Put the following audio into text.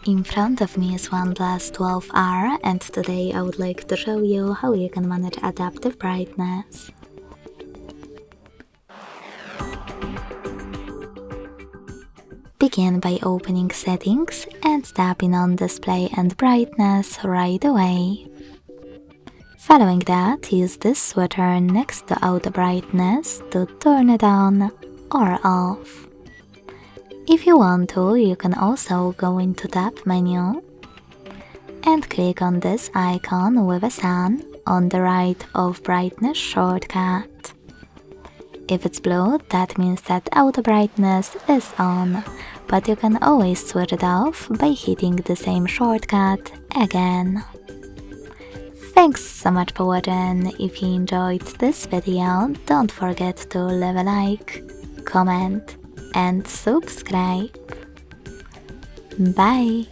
In front of me is OnePlus 12R, and today I would like to show you how you can manage adaptive brightness. Begin by opening settings and tapping on display and brightness right away. Following that, use this switcher next to auto brightness to turn it on or off. If you want to, you can also go into Tab menu and click on this icon with a sun on the right of brightness shortcut. If it's blue, that means that auto brightness is on, but you can always switch it off by hitting the same shortcut again. Thanks so much for watching. If you enjoyed this video, don't forget to leave a like, comment and subscribe. Bye!